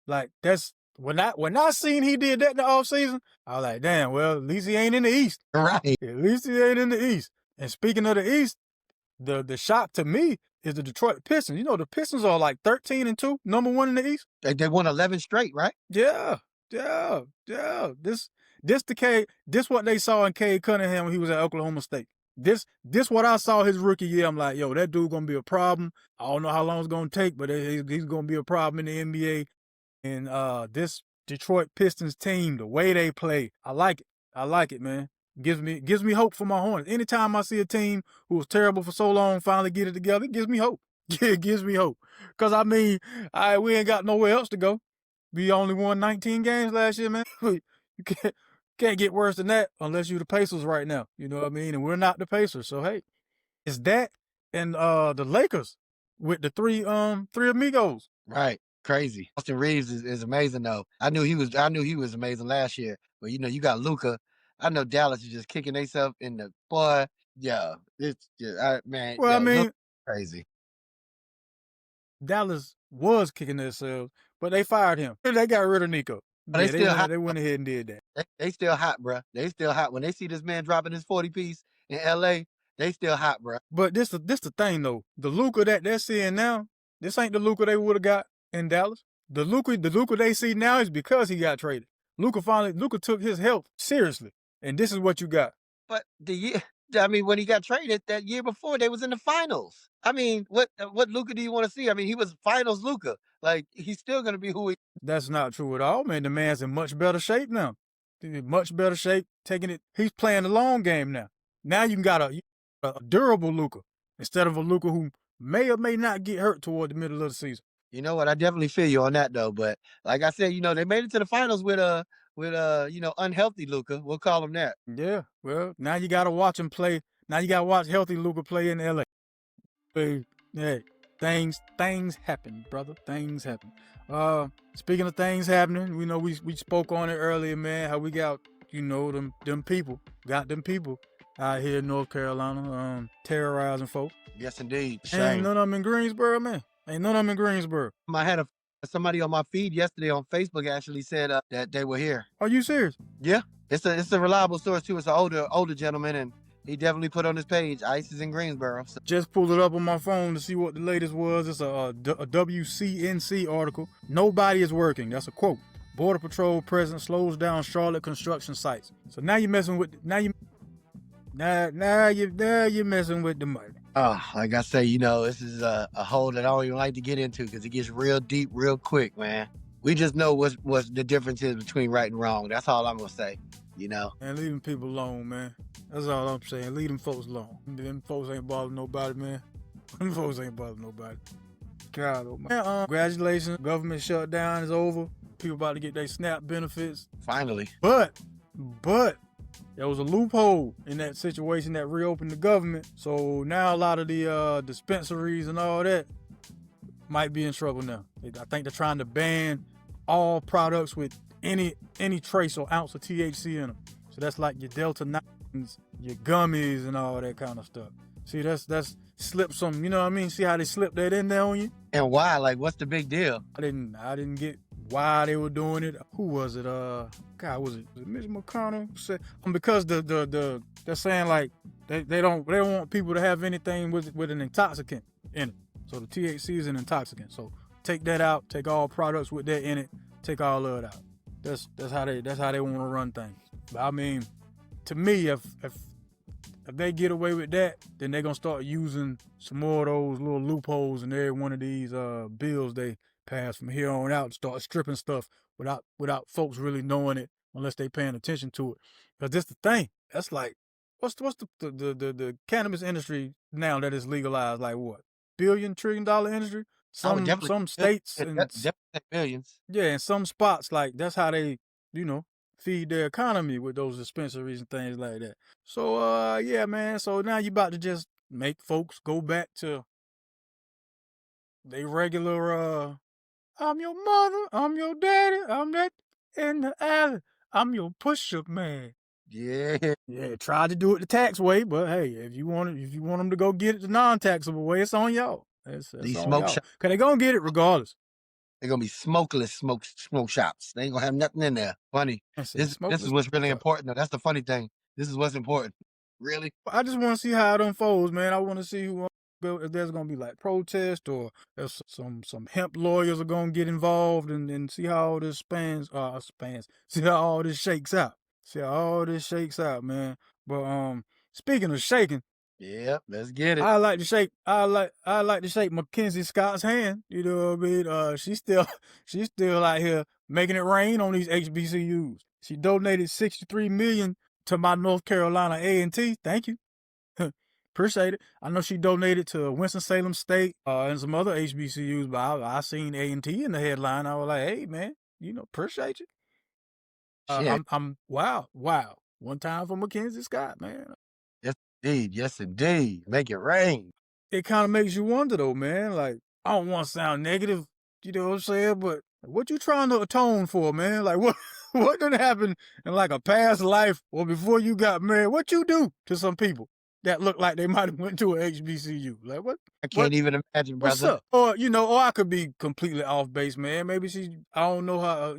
Like that's when I seen he did that in the offseason, I was like, damn. Well, at least he ain't in the East. Right. At least he ain't in the East. And speaking of the East, the shock to me is the Detroit Pistons. You know, the Pistons are like 13-2, number one in the East. They won 11 straight, right? Yeah. This what they saw in Cade Cunningham when he was at Oklahoma State. This what I saw his rookie year. I'm like, yo, that dude gonna be a problem. I don't know how long it's gonna take, but he's gonna be a problem in the NBA. And this Detroit Pistons team, the way they play, I like it. I like it, man. Gives me hope for my Hornets. Anytime I see a team who was terrible for so long finally get it together, it gives me hope. Yeah, it gives me hope. Cause I mean, we ain't got nowhere else to go. We only won 19 games last year, man. You can't get worse than that unless you're the Pacers right now. You know what I mean? And we're not the Pacers. So hey, it's that and the Lakers with the three amigos. Right. Crazy. Austin Reeves is amazing though. I knew he was amazing last year. But you know, you got Luka. I know Dallas is just kicking themselves in the boy. Yeah. It's just man. Well, yeah, I mean, crazy. Dallas was kicking themselves, but they fired him. They got rid of Nico. But they went ahead and did that. They still hot, bro. They still hot. When they see this man dropping his 40 piece in LA, they still hot, bro. But this the thing though. The Luka that they're seeing now, this ain't the Luka they would have got in Dallas. The Luka they see now is because he got traded. Luka took his health seriously, and this is what you got. But when he got traded that year before, they was in the finals. I mean, what Luka do you want to see? I mean, he was finals Luka. Like, he's still gonna be who he. That's not true at all, man. The man's in much better shape now. He's in much better shape. He's playing the long game now. Now you got a durable Luka instead of a Luka who may or may not get hurt toward the middle of the season. You know what? I definitely feel you on that though. But like I said, they made it to the finals with unhealthy Luka. We'll call him that. Yeah. Well, now you gotta watch him play. Now you gotta watch healthy Luka play in LA. Hey, things happen, brother. Things happen. Speaking of things happening, we know we spoke on it earlier, man. How we got them people out here in North Carolina, terrorizing folks. Yes, indeed. Ain't none of them in Greensboro, man. Ain't none of them in Greensboro. I had somebody on my feed yesterday on Facebook actually said that they were here. Are you serious? Yeah, it's a reliable source too. It's an older gentleman, and he definitely put on his page, ICE is in Greensboro. So. Just pulled it up on my phone to see what the latest was. It's a WCNC article. Nobody is working. That's a quote. Border Patrol presence slows down Charlotte construction sites. So now you're messing with you're messing with the money. Oh, like I say, this is a hole that I don't even like to get into because it gets real deep real quick, man. We just know what's the difference is between right and wrong. That's all I'm gonna say, And leave them people alone, man. That's all I'm saying. Leave them folks alone. Them folks ain't bothering nobody, man. Them folks ain't bothering nobody. God, oh man. Congratulations. Government shutdown is over. People about to get their SNAP benefits. Finally. But there was a loophole in that situation that reopened the government. So now a lot of the dispensaries and all that might be in trouble now. I think they're trying to ban all products with any trace or ounce of THC in them. So that's like your Delta 9s, your gummies and all that kind of stuff. See, that's slip some, you know what I mean? See how they slipped that in there on you? And why? Like, what's the big deal? I didn't get why they were doing it. Who was it? Was it Mitch McConnell? Because they're saying like they don't want people to have anything with an intoxicant in it. So the THC is an intoxicant. So take that out. Take all products with that in it. Take all of it out. That's how they want to run things. But I mean, to me, if they get away with that, then they're gonna start using some more of those little loopholes in every one of these bills they pass from here on out. Start stripping stuff without folks really knowing it unless they paying attention to it. Because this the thing. That's like, what's the cannabis industry now that is legalized? Like what? $1 trillion industry? I would definitely Some states and definitely say billions. yeah, in some spots, like that's how they, feed their economy with those dispensaries and things like that. So yeah, man. So now you about to just make folks go back to they regular I'm your mother, I'm your daddy, I'm that in the alley, I'm your push-up man. Yeah. Yeah, tried to do it the tax way, but hey, if you want them to go get it the non-taxable way, it's on y'all. It's These on smoke y'all. shops, Cause they gonna get it regardless. they're gonna be smokeless smoke shops. They ain't gonna have nothing in there. Funny. This is what's really important though. That's the funny thing. This is what's important. Really? I just want to see how it unfolds, man. I want to see if there's gonna be like protest or if some hemp lawyers are gonna get involved and see how all this see how all this shakes out. See how all this shakes out, man. But speaking of shaking, Yep, let's get it. I like to shake Mackenzie Scott's hand. You know what I mean? She's still out here making it rain on these HBCUs. She donated $63 million to my North Carolina A&T. Thank you. Appreciate it. I know she donated to Winston-Salem State and some other HBCUs, but I seen A&T in the headline. I was like, hey, man, appreciate you. I'm wow. One time for Mackenzie Scott, man. Yes, indeed. Make it rain. It kind of makes you wonder, though, man. Like, I don't want to sound negative, you know what I'm saying? But what you trying to atone for, man? Like, what done happen in like a past life or before you got married? What you do to some people that look like they might have went to an HBCU? Like, what? I can't even imagine, brother. What's up? Or I could be completely off base, man. Maybe I don't know how,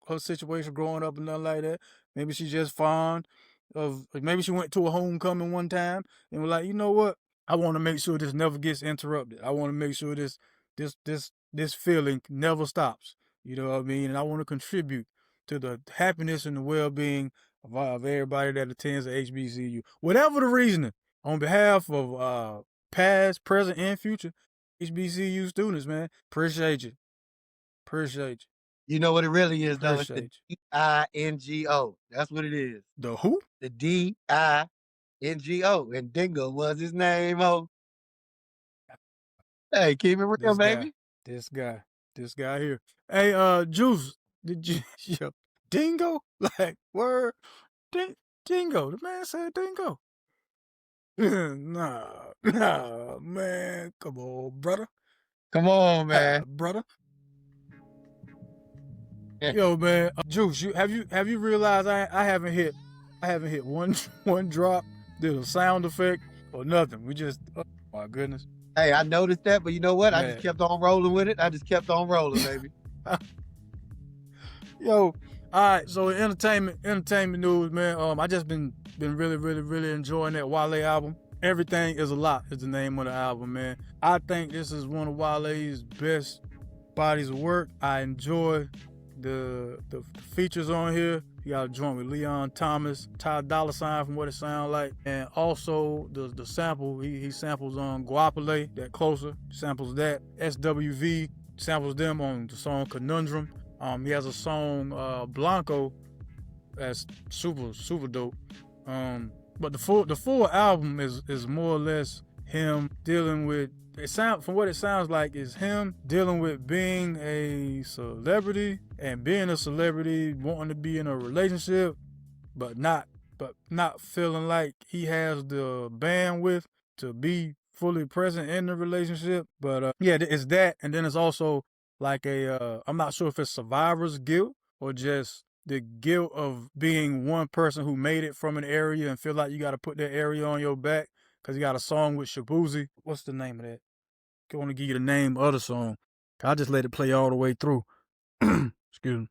her situation growing up and nothing like that. Maybe she's just fond of, maybe she went to a homecoming one time and was like, you know what? I want to make sure this never gets interrupted. I want to make sure this feeling never stops. You know what I mean? And I want to contribute to the happiness and the well-being of everybody that attends the HBCU. Whatever the reasoning, on behalf of past, present, and future HBCU students, man, appreciate you. You know what it really is, though? It's the D-I-N-G-O. That's what it is. The who? The D-I-N-G-O. And Dingo was his name, oh. Hey, keep it real, baby. This guy here. Hey, Juice, did you, Dingo? Like, word? Dingo. The man said Dingo. Nah, man. Come on, brother. Come on, man. Brother. Yo, man, Juice, have you realized I haven't hit one drop, did a sound effect or nothing. We just, oh my goodness. Hey, I noticed that, but you know what? Man. I just kept on rolling with it. Baby. Yo, all right. So entertainment news, man. I just been really enjoying that Wale album. Everything is a Lot is the name of the album, man. I think this is one of Wale's best bodies of work. I enjoy the features on here. You got a joint with Leon Thomas, Ty Dolla $ign from what it sounds like, and also the sample. He samples on Guapole, that Closer, samples that. SWV samples them on the song Conundrum. He has a song Blanco that's super dope. But the full album is more or less him dealing with. From what it sounds like, is him dealing with being a celebrity and being a celebrity, wanting to be in a relationship, but not feeling like he has the bandwidth to be fully present in the relationship. But yeah, it's that, and then it's also like I'm not sure if it's survivor's guilt or just the guilt of being one person who made it from an area and feel like you got to put that area on your back. Because he got a song with Shabuzi. What's the name of that? I want to give you the name of the song. I just let it play all the way through. Excuse me.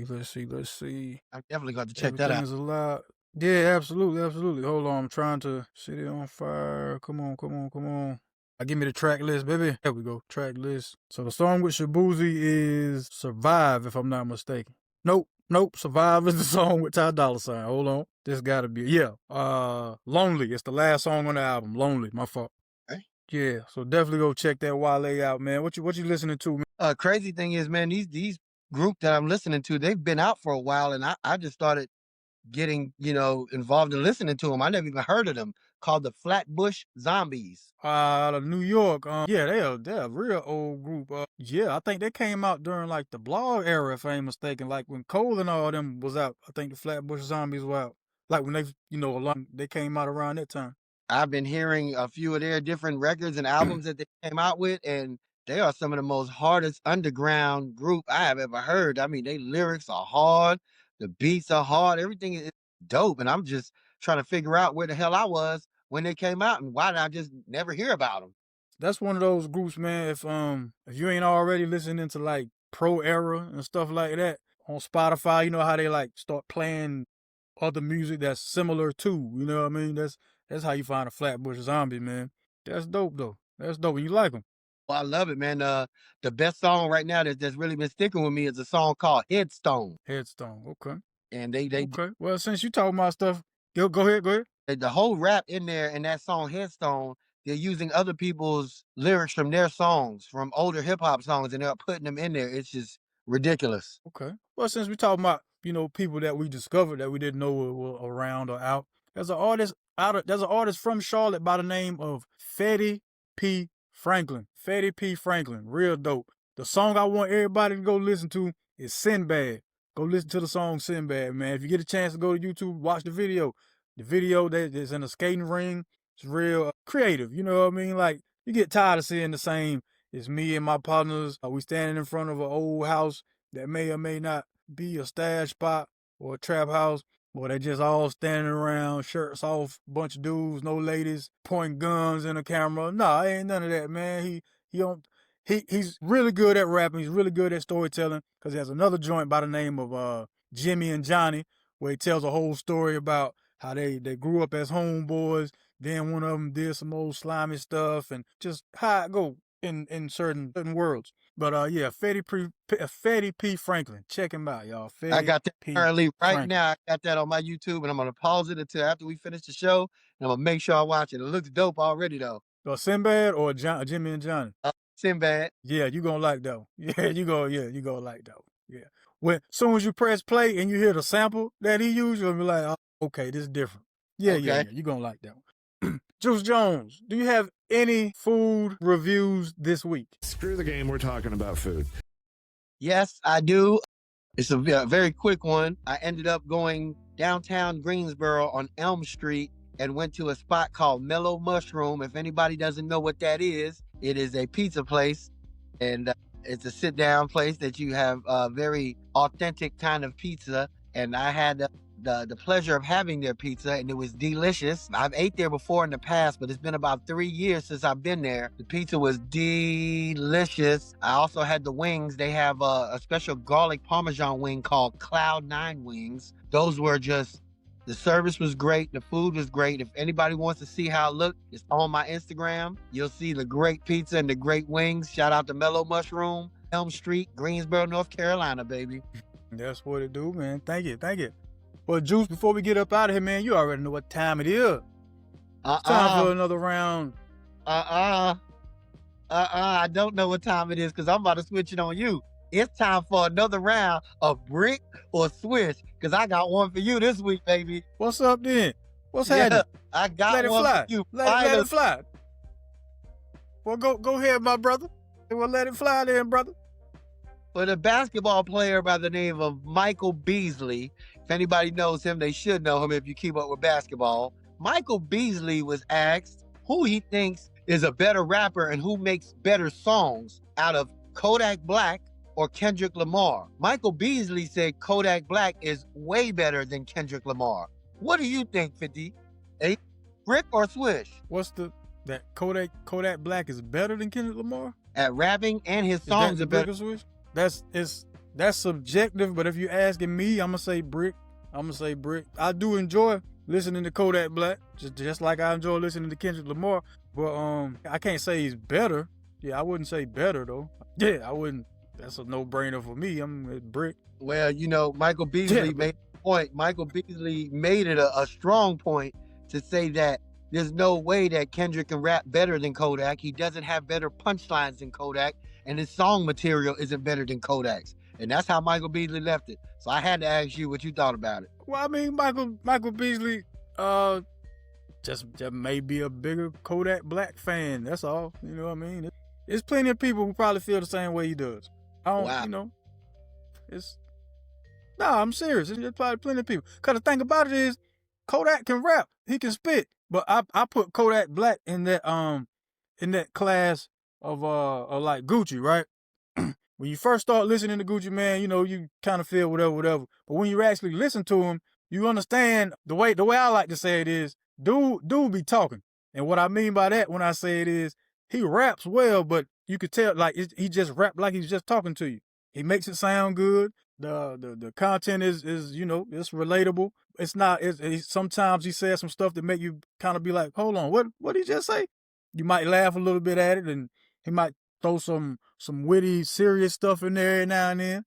Let's see. I'm definitely going to check that out. Everything is allowed. Yeah, absolutely. Hold on. I'm trying to set it on fire. Come on. Give me the track list, baby. There we go. Track list. So the song with Shabuzi is Survive, if I'm not mistaken. Nope. Survive is the song with Ty Dolla $ign. Hold on. This gotta be, Lonely. It's the last song on the album. Lonely. My fault. Hey. Yeah, so definitely go check that Wale out, man. What you listening to, man? Crazy thing is, man, these group that I'm listening to, they've been out for a while, and I just started getting, involved in listening to them. I never even heard of them, called the Flatbush Zombies. Out of New York. Yeah, they're a real old group. Yeah, I think they came out during like the blog era, if I ain't mistaken. Like when Cole and all them was out, I think the Flatbush Zombies were out. Like when they came out around that time. I've been hearing a few of their different records and albums that they came out with, and they are some of the most hardest underground group I have ever heard. I mean, they lyrics are hard, the beats are hard, everything is dope, and I'm just trying to figure out where the hell I was when they came out and why did I just never hear about them. That's one of those groups, man. If you ain't already listening to like Pro Era and stuff like that on Spotify, you know how they like start playing other music that's similar to, you know what I mean? That's how you find a Flatbush Zombie, man. That's dope though. That's dope. And you like them. Well, I love it, man. The best song right now that's really been sticking with me is a song called Headstone. Headstone. Okay. And they Okay. Well, since you talking about stuff, go ahead. the whole rap in there in that song Headstone, they're using other people's lyrics from their songs, from older hip hop songs, and they're putting them in there. It's just ridiculous. Okay. Well, since we talking about, people that we discovered that we didn't know were around or out, there's an artist from Charlotte by the name of Fetty P. Franklin. Fetty P. Franklin. Real dope. The song I want everybody to go listen to is Sinbad. Go listen to the song Sinbad, man. If you get a chance to go to YouTube, watch the video. The video that is in a skating ring, it's real creative. You know what I mean? Like, you get tired of seeing the same. It's me and my partners. We standing in front of an old house that may or may not be a stash spot or a trap house. Or they just all standing around, shirts off, bunch of dudes, no ladies, pointing guns in the camera. Nah, ain't none of that, man. He's really good at rapping. He's really good at storytelling because he has another joint by the name of Jimmy and Johnny, where he tells a whole story about how they grew up as homeboys. Then one of them did some old slimy stuff and just how it go in certain worlds. But yeah, Fetty P. Franklin. Check him out, y'all. I got that currently right Franklin. now. I got that on my YouTube, and I'm gonna pause it until after we finish the show, and I'm gonna make sure I watch it. It looks dope already, though. Sinbad or Jimmy and Johnny? Sinbad. Yeah, you gonna like that. Yeah, you gonna like that. Yeah. When soon as you press play and you hear the sample that he used, you'll be like, oh, okay, this is different. Yeah, Okay. you gonna like that one. Juice Jones, do you have any food reviews this week? Screw the game, we're talking about food. Yes, I do. It's a very quick one. I ended up going downtown Greensboro on Elm Street and went to a spot called Mellow Mushroom. If anybody doesn't know what that is, it is a pizza place, and it's a sit-down place that you have a very authentic kind of pizza. And I had the pleasure of having their pizza, and it was delicious. I've ate there before in the past, but it's been about 3 years since I've been there. The pizza was delicious. I also had the wings. They have a special garlic Parmesan wing called Cloud 9 wings. Those were just, the service was great. The food was great. If anybody wants to see how it looked, it's on my Instagram. You'll see the great pizza and the great wings. Shout out to Mellow Mushroom, Elm Street, Greensboro, North Carolina, baby. That's what it do, man. Thank you. Well, Juice, before we get up out of here, man, you already know what time it is. It's time for another round. I don't know what time it is because I'm about to switch it on you. It's time for another round of Brick or Swish because I got one for you this week, baby. What's up then? What's happening? I got Let it one fly. for you. Let it fly. Well, go ahead, my brother. Well, let it fly then, brother. For the basketball player by the name of Michael Beasley. If anybody knows him, they should know him if you keep up with basketball. Michael Beasley was asked who he thinks is a better rapper and who makes better songs out of Kodak Black or Kendrick Lamar. Michael Beasley said Kodak Black is way better than Kendrick Lamar. What do you think, 50? A Brick or Swish? What's that Kodak Black is better than Kendrick Lamar? At rapping, and his songs are better. Swish? That's subjective, but if you're asking me, I'm gonna say Brick. I do enjoy listening to Kodak Black, just like I enjoy listening to Kendrick Lamar. But I can't say he's better. Yeah, I wouldn't say better though. Yeah, I wouldn't. That's a no-brainer for me. I'm at Brick. Well, Michael Beasley made a point. Michael Beasley made it a strong point to say that there's no way that Kendrick can rap better than Kodak. He doesn't have better punchlines than Kodak, and his song material isn't better than Kodak's. And that's how Michael Beasley left it. So I had to ask you what you thought about it. Well, I mean, Michael Beasley, just may be a bigger Kodak Black fan. That's all. You know what I mean? There's plenty of people who probably feel the same way he does. Wow. You know, I'm serious. There's probably plenty of people. Cause the thing about it is, Kodak can rap. He can spit. But I put Kodak Black in that class of like Gucci, right? When you first start listening to Gucci Mane, you know, you kind of feel whatever. But when you actually listen to him, you understand the way I like to say it is, dude be talking. And what I mean by that when I say it is, he raps well, but you could tell like he just rap like he's just talking to you. He makes it sound good. The content is you know, it's relatable. It's not. Sometimes he says some stuff that make you kind of be like, hold on, what did he just say? You might laugh a little bit at it, and he might throw some witty, serious stuff in there every now and then.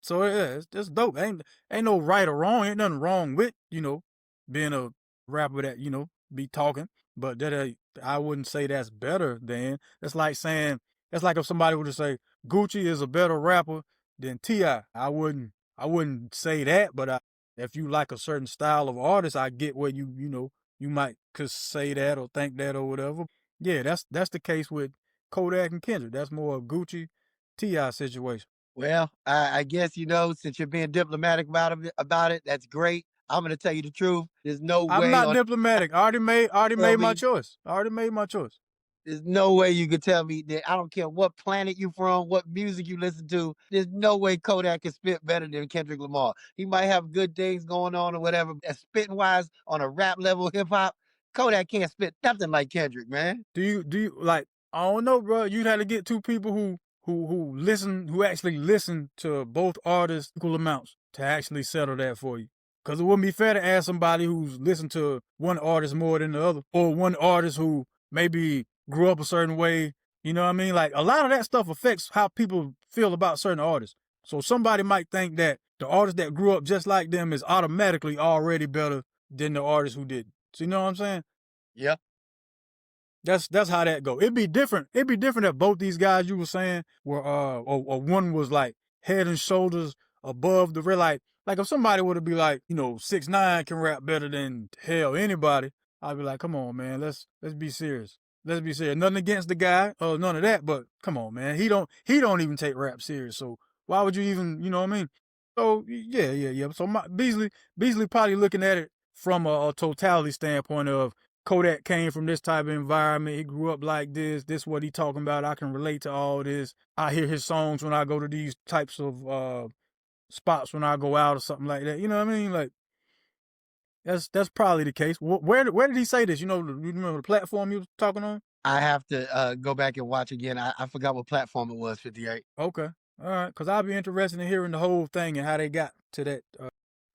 So yeah, it's dope. Ain't no right or wrong. Ain't nothing wrong with, you know, being a rapper that, you know, be talking. But that I wouldn't say that's better than. That's like if somebody were to say Gucci is a better rapper than T.I. I wouldn't say that, but if you like a certain style of artist, I get where you know, you might could say that or think that or whatever. Yeah, that's the case with Kodak and Kendrick. That's more a Gucci T.I. situation. Well, I guess, you know, since you're being diplomatic about it, that's great. I'm going to tell you the truth. There's no way. I'm not diplomatic. I already made my choice. There's no way you could tell me that. I don't care what planet you from, what music you listen to. There's no way Kodak can spit better than Kendrick Lamar. He might have good things going on or whatever. Spitting wise on a rap level, hip hop, Kodak can't spit nothing like Kendrick, man. Do you like? I don't know, bro. You'd have to get two people who actually listen to both artists equal amounts to actually settle that for you. Because it wouldn't be fair to ask somebody who's listened to one artist more than the other, or one artist who maybe grew up a certain way. You know what I mean? Like, a lot of that stuff affects how people feel about certain artists. So somebody might think that the artist that grew up just like them is automatically already better than the artist who didn't. So you know what I'm saying? Yeah. That's how that go. It'd be different if both these guys you were saying were or one was like head and shoulders above the real, like if somebody would have be like, you know, 6ix9ine can rap better than hell anybody, I'd be like, come on, man, let's be serious. Let's be serious. Nothing against the guy, none of that, but come on, man. He don't even take rap serious. So why would you even, you know what I mean? So yeah. So Beasley probably looking at it from a totality standpoint of Kodak came from this type of environment. He grew up like this. This what he talking about. I can relate to all this. I hear his songs when I go to these types of spots when I go out or something like that. You know what I mean? Like, that's probably the case. Where did he say this? You remember the platform he was talking on? I have to go back and watch again. I forgot what platform it was, 58. Okay. All right. Because I'll be interested in hearing the whole thing and how they got to that.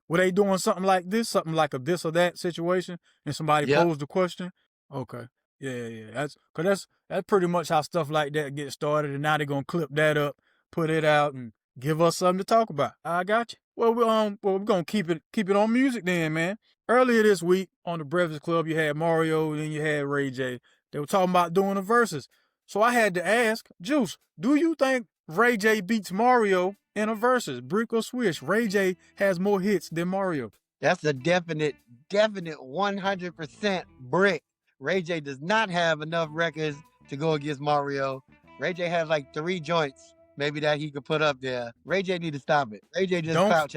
Were they doing something like this? Something like a this or that situation? And somebody posed the question? Okay. Yeah. That's pretty much how stuff like that gets started. And now they're going to clip that up, put it out, and give us something to talk about. I got you. Well, we're going to keep it on music then, man. Earlier this week on the Breakfast Club, you had Mario and then you had Ray J. They were talking about doing the verses. So I had to ask, Juice, do you think Ray J beats Mario in a verses? Brick or Swish? Ray J has more hits than Mario. That's a definite 100% brick. Ray J does not have enough records to go against Mario. Ray J has like 3 joints maybe that he could put up there. Ray J need to stop it. Ray J just crouch.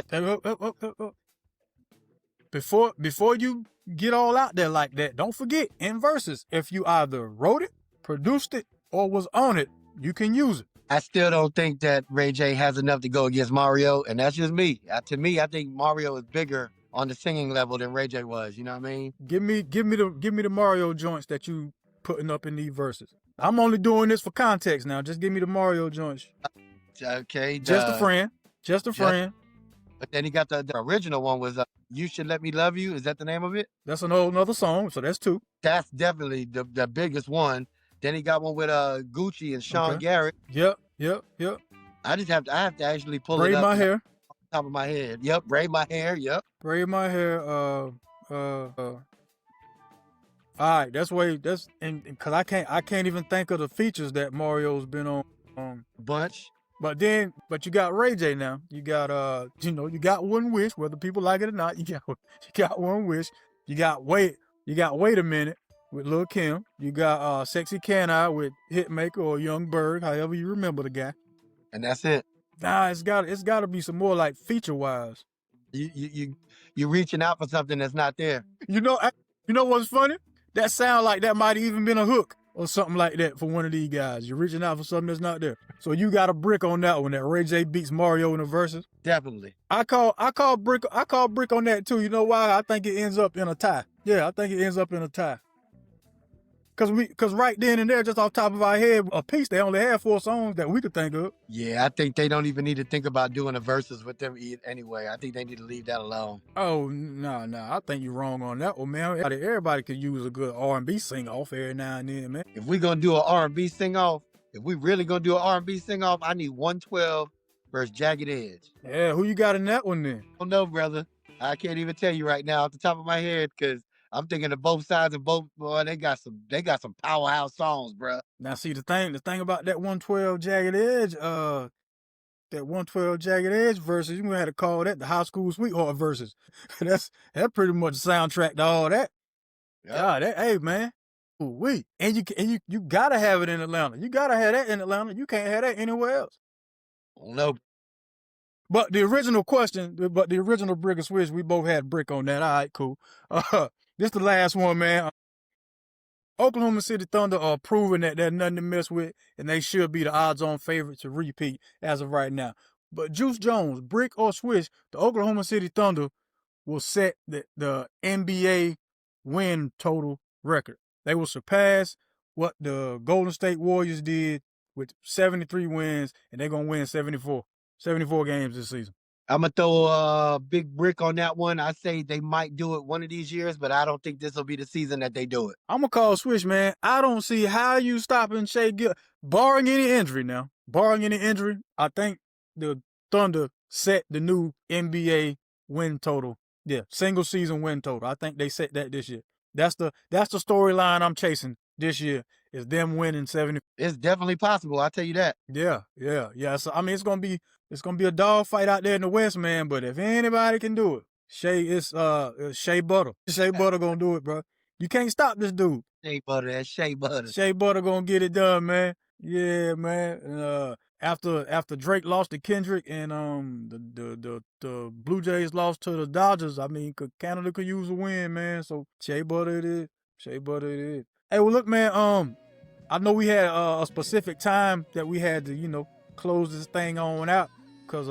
Before you get all out there like that, don't forget, in verses, if you either wrote it, produced it, or was on it, you can use it. I still don't think that Ray J has enough to go against Mario, and that's just me. To me, I think Mario is bigger on the singing level than Ray J was. You know what I mean? Give me the Mario joints that you putting up in these verses. I'm only doing this for context now. Just give me the Mario joints. Okay. Just a friend. But then he got the original one was You Should Let Me Love You. Is that the name of it? That's an old another song, so that's 2. That's definitely the biggest one. Then he got one with Gucci and Sean Garrett. Yep. I have to actually pull braid it up. My hair. On top of my head. Yep, braid my hair. Yep. Braid my hair. All right, that's because I can't even think of the features that Mario's been on. Bunch. But you got Ray J now. You got you got One Wish, whether people like it or not. You got One Wish. You got Wait a Minute with Lil' Kim. You got Sexy Can I with Hitmaker or Young Berg, however you remember the guy. And that's it. Nah, it's gotta be some more like feature wise. You reaching out for something that's not there. You know what's funny? That sound like that might have even been a hook or something like that for one of these guys. You're reaching out for something that's not there. So you got a brick on that one. That Ray J beats Mario in the Verzuz. Definitely. I call brick on that too. You know why? I think it ends up in a tie. Yeah, I think it ends up in a tie. Cause right then and there, just off the top of our head, a piece, they only had 4 songs that we could think of. Yeah, I think they don't even need to think about doing a Verzuz with them anyway. I think they need to leave that alone. Oh, no. I think you're wrong on that one, man. Everybody could use a good R&B sing-off every now and then, man. If we're going to do an R&B sing-off, if we really going to do an R&B sing-off, I need 112 versus Jagged Edge. Yeah, who you got in that one then? I don't know, brother. I can't even tell you right now off the top of my head because I'm thinking of both sides and both, boy, they got some powerhouse songs, bro. Now, see, the thing about that 112 Jagged Edge, versus, you had to call that the High School Sweetheart versus. That's pretty much the soundtrack to all that. Yep. God, hey, man. Ooh-wee. And you gotta have it in Atlanta. You gotta have that in Atlanta. You can't have that anywhere else. I don't know. But the original Brick and Switch, we both had brick on that. All right, cool. This the last one, man. Oklahoma City Thunder are proving that they're nothing to mess with, and they should be the odds-on favorite to repeat as of right now. But Juice Jones, brick or switch, the Oklahoma City Thunder will set the NBA win total record. They will surpass what the Golden State Warriors did with 73 wins, and they're going to win 74 games this season. I'm going to throw a big brick on that one. I say they might do it one of these years, but I don't think this will be the season that they do it. I'm going to call switch, man. I don't see how you stopping Shea Gill, barring any injury now. Barring any injury, I think the Thunder set the new NBA win total. Yeah, single season win total. I think they set that this year. That's the storyline I'm chasing this year, is them winning 70. It's definitely possible, I'll tell you that. Yeah. So I mean, it's gonna be a dog fight out there in the West, man. But if anybody can do it, it's Shea Butter. Shea Butter gonna do it, bro. You can't stop this dude. Shea Butter, that's Shea Butter. Shea Butter gonna get it done, man. Yeah, man. After Drake lost to Kendrick and the Blue Jays lost to the Dodgers, I mean, Canada could use a win, man. So Shea Butter it is. Hey, well, look, man. I know we had a specific time that we had to, close this thing on out because,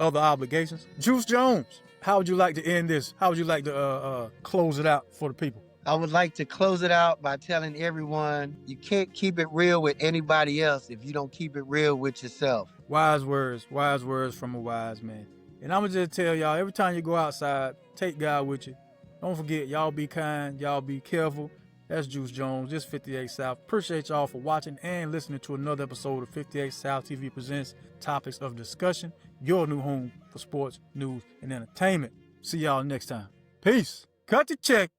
other obligations. Juice Jones, how would you like to end this? How would you like to close it out for the people? I would like to close it out by telling everyone you can't keep it real with anybody else if you don't keep it real with yourself. Wise words from a wise man. And I'm going to just tell y'all, every time you go outside, take God with you. Don't forget, y'all be kind, y'all be careful. That's Juice Jones, this 58 South. Appreciate y'all for watching and listening to another episode of 58 South TV Presents Topics of Discussion, your new home for sports, news, and entertainment. See y'all next time. Peace. Cut the check.